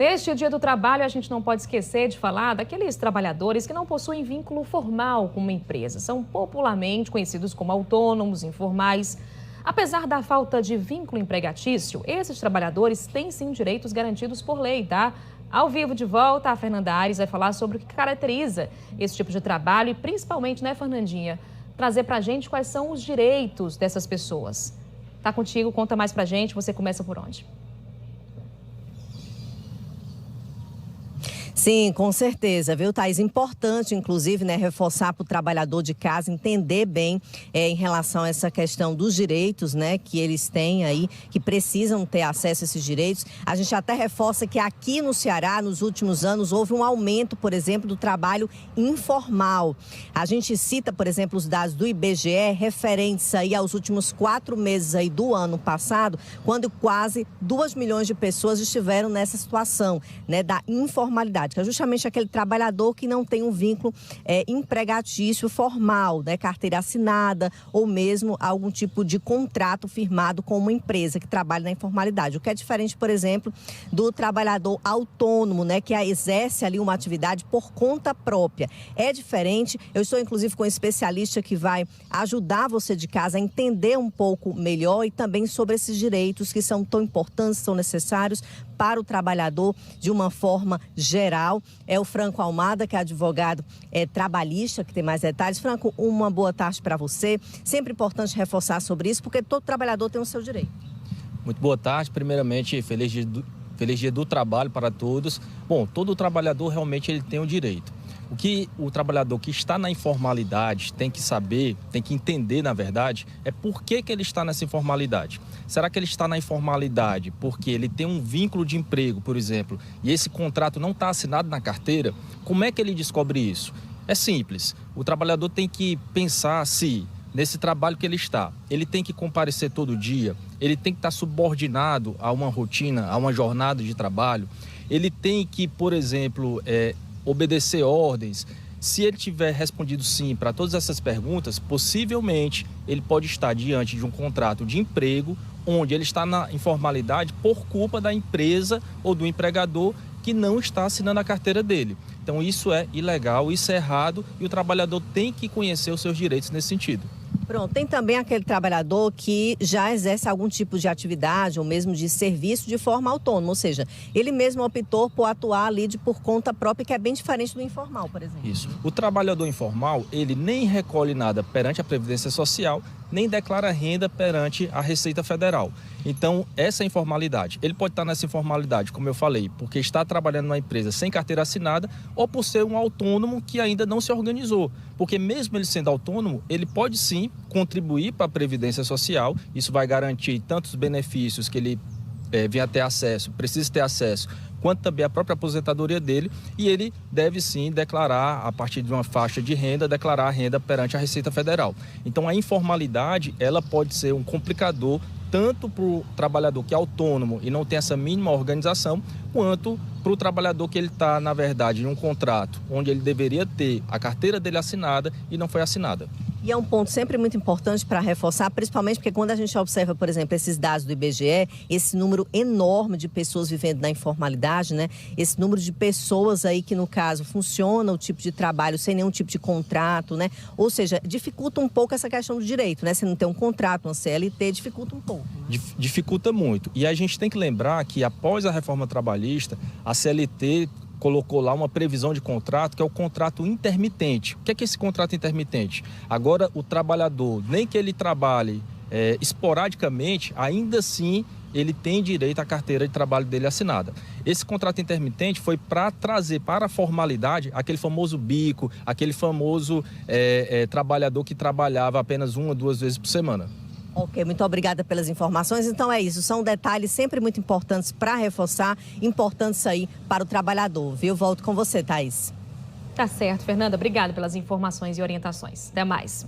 Neste Dia do Trabalho, a gente não pode esquecer de falar daqueles trabalhadores que não possuem vínculo formal com uma empresa. São popularmente conhecidos como autônomos, informais. Apesar da falta de vínculo empregatício, esses trabalhadores têm sim direitos garantidos por lei, tá? Ao vivo de volta, a Fernanda Aires vai falar sobre o que caracteriza esse tipo de trabalho e principalmente, né, Fernandinha, trazer pra gente quais são os direitos dessas pessoas. Tá contigo, conta mais pra gente, você começa por onde? Sim, com certeza, viu, Thaís? Importante, inclusive, né, reforçar para o trabalhador de casa entender bem em relação a essa questão dos direitos, né, que eles têm aí, que precisam ter acesso a esses direitos. A gente até reforça que aqui no Ceará, nos últimos anos, houve um aumento, por exemplo, do trabalho informal. A gente cita, por exemplo, os dados do IBGE referentes aí aos últimos 4 meses aí do ano passado, quando quase 2 milhões de pessoas estiveram nessa situação, né, da informalidade, que é justamente aquele trabalhador que não tem um vínculo empregatício formal, né, carteira assinada ou mesmo algum tipo de contrato firmado com uma empresa que trabalha na informalidade. O que é diferente, por exemplo, do trabalhador autônomo, né, que exerce ali uma atividade por conta própria. É diferente. Eu estou, inclusive, com um especialista que vai ajudar você de casa a entender um pouco melhor e também sobre esses direitos que são tão importantes, são necessários para o trabalhador de uma forma geral. É o Franco Almada, que é advogado trabalhista, que tem mais detalhes. Franco, uma boa tarde para você. Sempre importante reforçar sobre isso, porque todo trabalhador tem o seu direito. Muito boa tarde. Primeiramente, feliz dia do trabalho para todos. Bom, todo trabalhador realmente ele tem o direito. O que o trabalhador que está na informalidade tem que saber, tem que entender, na verdade, é por que ele está nessa informalidade. Será que ele está na informalidade porque ele tem um vínculo de emprego, por exemplo, e esse contrato não está assinado na carteira? Como é que ele descobre isso? É simples. O trabalhador tem que pensar se nesse trabalho que ele está, ele tem que comparecer todo dia, ele tem que estar subordinado a uma rotina, a uma jornada de trabalho, ele tem que, por exemplo, obedecer ordens. Se ele tiver respondido sim para todas essas perguntas, possivelmente ele pode estar diante de um contrato de emprego onde ele está na informalidade por culpa da empresa ou do empregador que não está assinando a carteira dele. Então isso é ilegal, isso é errado e o trabalhador tem que conhecer os seus direitos nesse sentido. Pronto, tem também aquele trabalhador que já exerce algum tipo de atividade ou mesmo de serviço de forma autônoma, ou seja, ele mesmo optou por atuar ali por conta própria, que é bem diferente do informal, por exemplo. Isso. O trabalhador informal, ele nem recolhe nada perante a Previdência Social, nem declara renda perante a Receita Federal. Então, essa informalidade, ele pode estar nessa informalidade, como eu falei, porque está trabalhando numa empresa sem carteira assinada ou por ser um autônomo que ainda não se organizou. Porque mesmo ele sendo autônomo, ele pode sim contribuir para a Previdência Social. Isso vai garantir tantos benefícios que ele venha ter acesso, precisa ter acesso, quanto também a própria aposentadoria dele, e ele deve sim declarar, a partir de uma faixa de renda, declarar a renda perante a Receita Federal. Então a informalidade, ela pode ser um complicador tanto para o trabalhador que é autônomo e não tem essa mínima organização, quanto para o trabalhador que ele está, na verdade, em um contrato onde ele deveria ter a carteira dele assinada e não foi assinada. E é um ponto sempre muito importante para reforçar, principalmente porque quando a gente observa, por exemplo, esses dados do IBGE, esse número enorme de pessoas vivendo na informalidade, né? Esse número de pessoas aí que, no caso, funciona o tipo de trabalho sem nenhum tipo de contrato, né? Ou seja, dificulta um pouco essa questão do direito, né? Se não tem um contrato, uma CLT, dificulta um pouco. Dificulta muito. E a gente tem que lembrar que após a reforma trabalhista, a CLT colocou lá uma previsão de contrato, que é o contrato intermitente. O que é esse contrato intermitente? Agora, o trabalhador, nem que ele trabalhe esporadicamente, ainda assim ele tem direito à carteira de trabalho dele assinada. Esse contrato intermitente foi para trazer para a formalidade aquele famoso bico, aquele famoso trabalhador que trabalhava apenas 1 ou 2 vezes por semana. Ok, muito obrigada pelas informações. Então é isso, são detalhes sempre muito importantes para reforçar, importantes aí para o trabalhador, viu? Volto com você, Thaís. Tá certo, Fernanda. Obrigada pelas informações e orientações. Até mais.